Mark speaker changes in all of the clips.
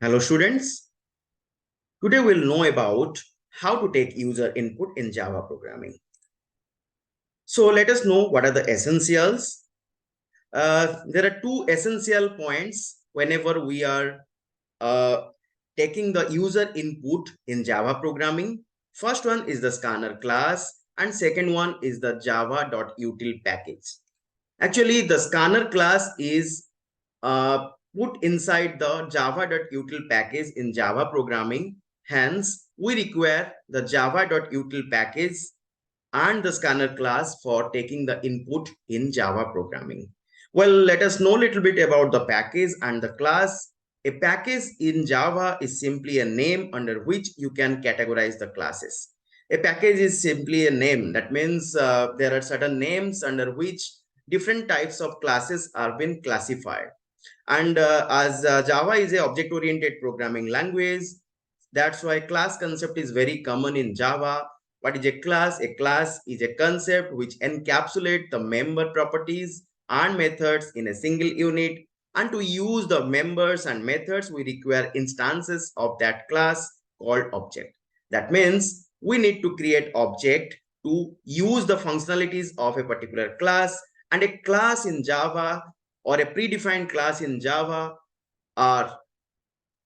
Speaker 1: Hello students, today we'll know about how to take user input in Java programming. So let us know what are the essentials. There are two essential points whenever we are uh, taking the user input in Java programming. First one is the scanner class and second one is the java.util package. Actually, the scanner class is put inside the java.util package in Java programming. Hence, we require the java.util package and the scanner class for taking the input in Java programming. Well, let us know a little bit about the package and the class. A package in Java is simply a name under which you can categorize the classes. A package is simply a name. That means there are certain names under which different types of classes are being classified. And as Java is a object-oriented programming language, that's why class concept is very common in Java. What is a class? A class is a concept which encapsulates the member properties and methods in a single unit. And to use the members and methods, we require instances of that class called object. That means we need to create object to use the functionalities of a particular class, and a class in Java or a predefined class in Java are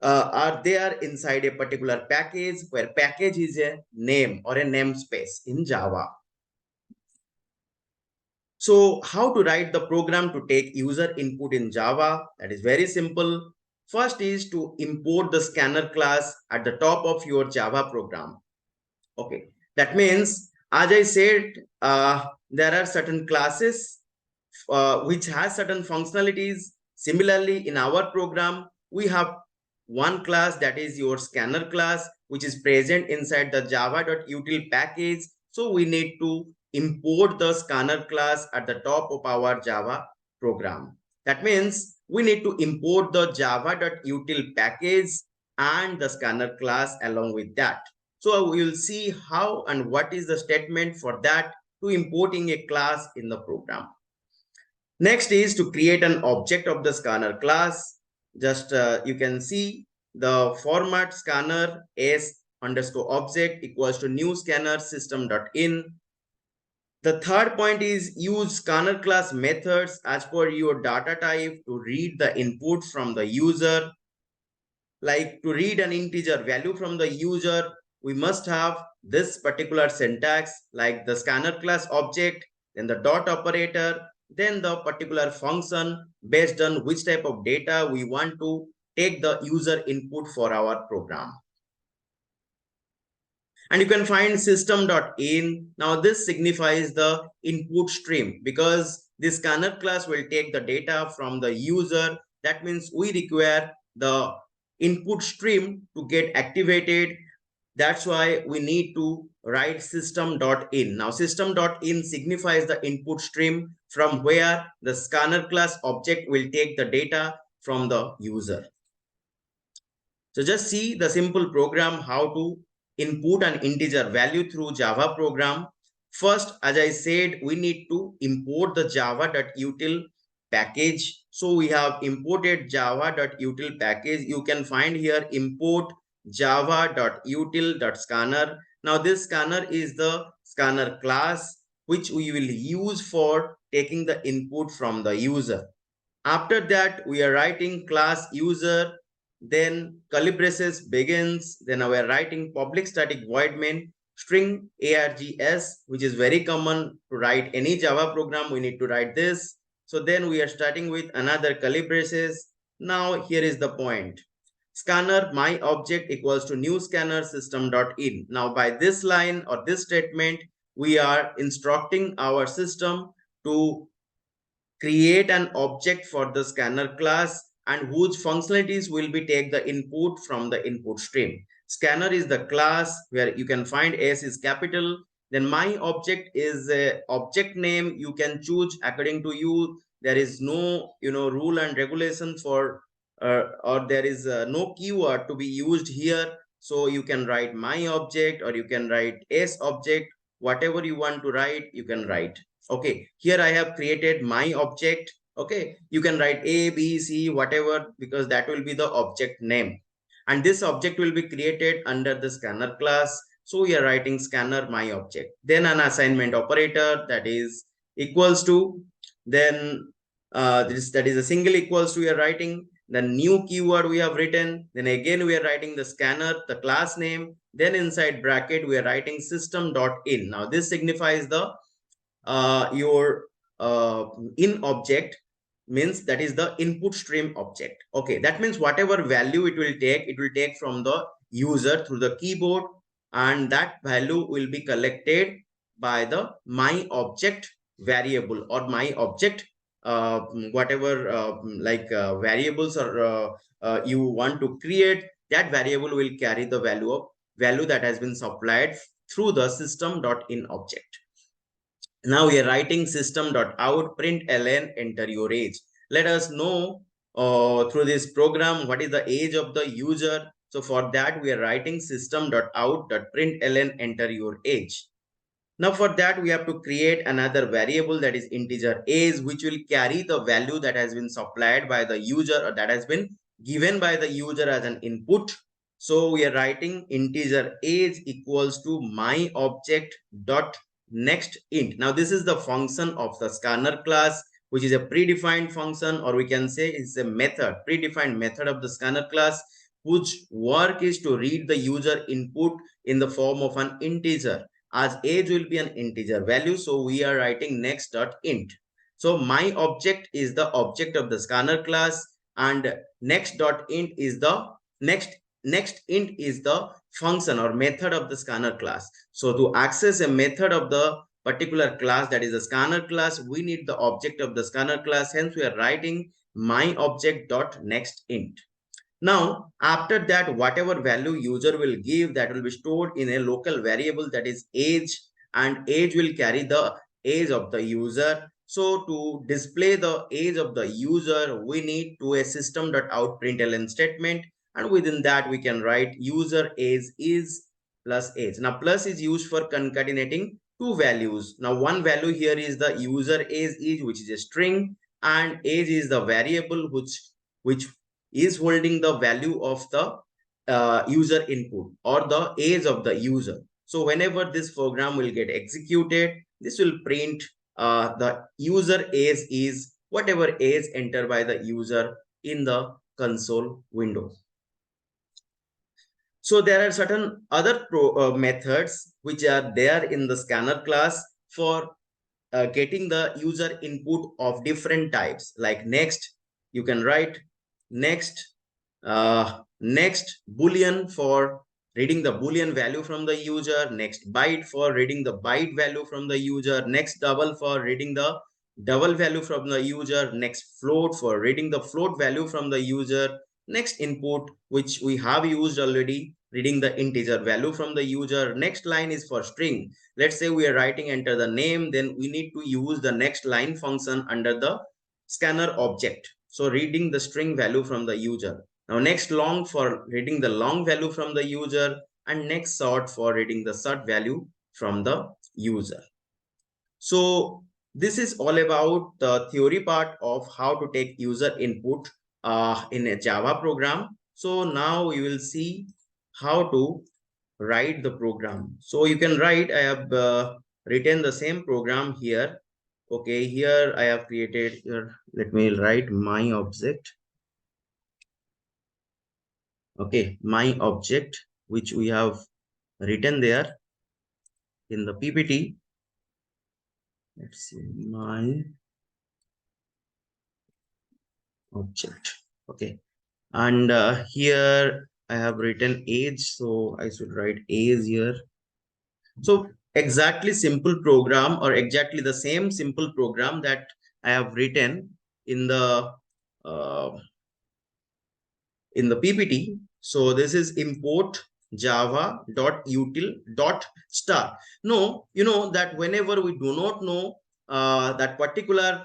Speaker 1: there inside a particular package, where package is a name or a namespace in Java. So how to write the program to take user input in Java? That is very simple. First is to import the scanner class at the top of your Java program. Okay, that means, as I said, there are certain classes which has certain functionalities. Similarly, in our program, we have one class, that is your scanner class, which is present inside the java.util package. So we need to import the scanner class at the top of our Java program. That means we need to import the java.util package and the scanner class along with that. So we will see how and what is the statement for that to importing a class in the program. Next is to create an object of the scanner class. Just you can see the format scanner s underscore object equals to new scanner system.in. The third point is use scanner class methods as per your data type to read the input from the user. Like to read an integer value from the user, we must have this particular syntax, like the scanner class object, then the dot operator, then the particular function based on which type of data we want to take the user input for our program. And you can find system.in. Now this signifies the input stream, because this scanner class will take the data from the user. That means we require the input stream to get activated. That's why we need to write system.in. Now system.in signifies the input stream from where the scanner class object will take the data from the user. So just see the simple program how to input an integer value through Java program. First, as I said, we need to import the java.util package. So we have imported java.util package. You can find here import java.util.scanner. Now this scanner is the scanner class which we will use for taking the input from the user. After that, we are writing class user, then curly braces begins, then we are writing public static void main string args, which is very common to write any Java program. We need to write this. So then we are starting with another curly braces. Now here is the point. Scanner my object equals to new scanner system.in. Now by this line or this statement, we are instructing our system to create an object for the scanner class, and whose functionalities will be take the input from the input stream. Scanner is the class where you can find S is capital. Then my object is a object name. You can choose according to you. There is no rule and regulation for or there is no keyword to be used here. So you can write my object or you can write S object. Whatever you want to write, you can write. Okay, here I have created my object. Okay, you can write A, B, C, whatever, because that will be the object name. And this object will be created under the scanner class. So we are writing scanner my object. Then an assignment operator, that is equals to, then that is a single equals to we are writing. The new keyword we have written. Then again we are writing the scanner, the class name. Then inside bracket we are writing system.in. Now this signifies the your in object, means that is the input stream object. Okay, that means whatever value it will take from the user through the keyboard, and that value will be collected by the my object variable or my object whatever variables or you want to create. That variable will carry the value that has been supplied through the system.in object. Now we are writing system.out println enter your age. Let us know through this program what is the age of the user. So for that we are writing system.out.println enter your age. Now for that we have to create another variable, that is integer age, which will carry the value that has been supplied by the user or that has been given by the user as an input. So we are writing integer age equals to my object dot next int. Now this is the function of the scanner class, which is a predefined function, or we can say it's a method, predefined method of the scanner class, whose work is to read the user input in the form of an integer, as age will be an integer value. So we are writing next dot int. So my object is the object of the scanner class, and next dot int is the next int is the function or method of the scanner class. So to access a method of the particular class, that is a scanner class, we need the object of the scanner class. Hence we are writing my object dot next int. Now, after that, whatever value user will give, that will be stored in a local variable, that is age, and age will carry the age of the user. So to display the age of the user, we need to a system.out println statement, and within that we can write user age is plus age. Now plus is used for concatenating two values. Now one value here is the user age is, which is a string, and age is the variable which is holding the value of the user input or the age of the user. So whenever this program will get executed, this will print the user age is whatever age entered by the user in the console window. So there are certain other methods which are there in the scanner class for getting the user input of different types. Like next, you can write next next boolean for reading the boolean value from the user, next byte for reading the byte value from the user, next double for reading the double value from the user, next float for reading the float value from the user, next input, which we have used already, reading the integer value from the user. Next line is for string. Let's say we are writing enter the name, then we need to use the next line function under the scanner object. So reading the string value from the user. Now next long for reading the long value from the user, and next sort for reading the sort value from the user. So this is all about the theory part of how to take user input in a Java program. So now we will see how to write the program. So you can write, I have written the same program here. Okay, here I have created here. Let me write my object. Okay, my object, which we have written there in the PPT. Let's see, my object. Okay, and here I have written age, so I should write age here. So exactly simple program, or exactly the same simple program that I have written in the PPT. So this is import java.util.star. No, you know that whenever we do not know that particular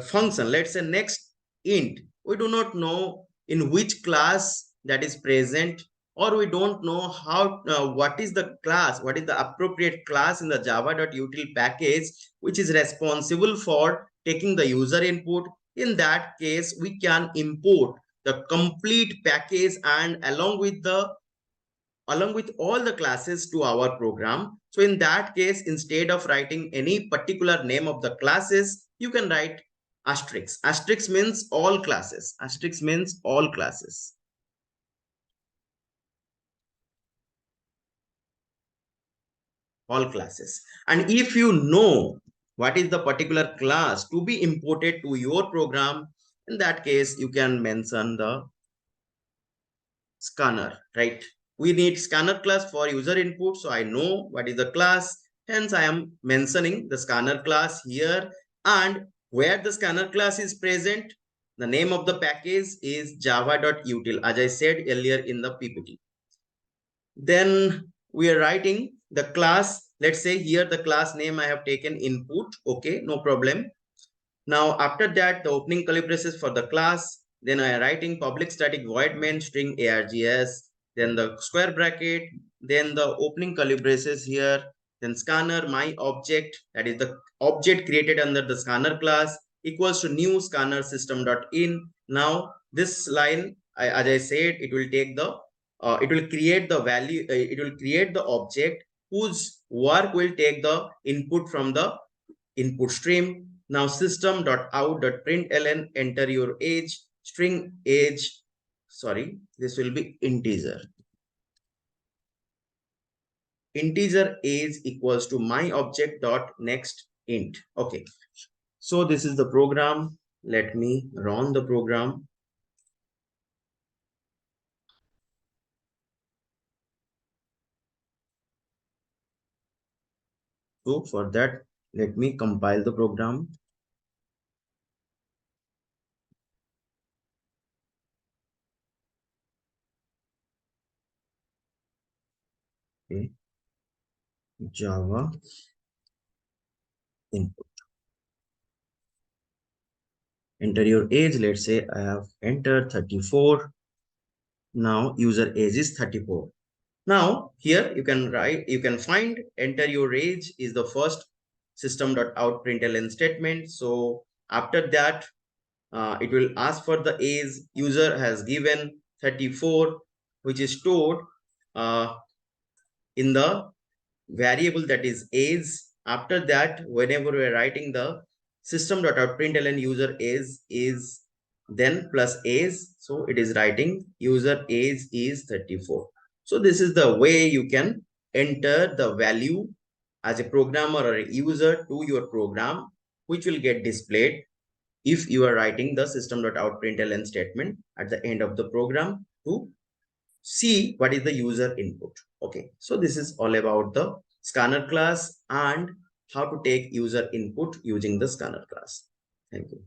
Speaker 1: function, let's say next int, we do not know in which class that is present, or we don't know how what is the class, what is the appropriate class in the java.util package which is responsible for taking the user input. In that case, we can import the complete package and along with all the classes to our program. So in that case, instead of writing any particular name of the classes, you can write asterisk. Asterisk means all classes. Asterisk means all classes. All classes. And if you know what is the particular class to be imported to your program, in that case, you can mention the scanner, right? We need scanner class for user input. So I know what is the class. Hence, I am mentioning the scanner class here. And where the scanner class is present, the name of the package is java.util, as I said earlier in the PPT. Then we are writing the class. Let's say here the class name I have taken input. Okay, no problem. Now, after that, the opening curly braces for the class. Then I am writing public static void main string args. Then the square bracket. Then the opening curly braces here. Then scanner my object, that is the object created under the scanner class, equals to new scanner system.in. Now this line, as I said, it will take the it will create the value. It will create the object whose work will take the input from the input stream. Now system.out.println, enter your age, string age, sorry, this will be integer. Integer age equals to my object dot next int. Okay. So this is the program. Let me run the program. So for that, let me compile the program. Okay. Java input. Enter your age. Let's say I have entered 34. Now user age is 34. Now here you can write, you can find enter your age is the first system.out.println statement. So after that, it will ask for the age. User has given 34, which is stored in the variable that is age. After that, whenever we're writing the system.out.println user age is then plus age. So it is writing user age is 34. So this is the way you can enter the value as a programmer or a user to your program, which will get displayed if you are writing the system.out.println statement at the end of the program to see what is the user input. Okay, so this is all about the scanner class and how to take user input using the scanner class. Thank you.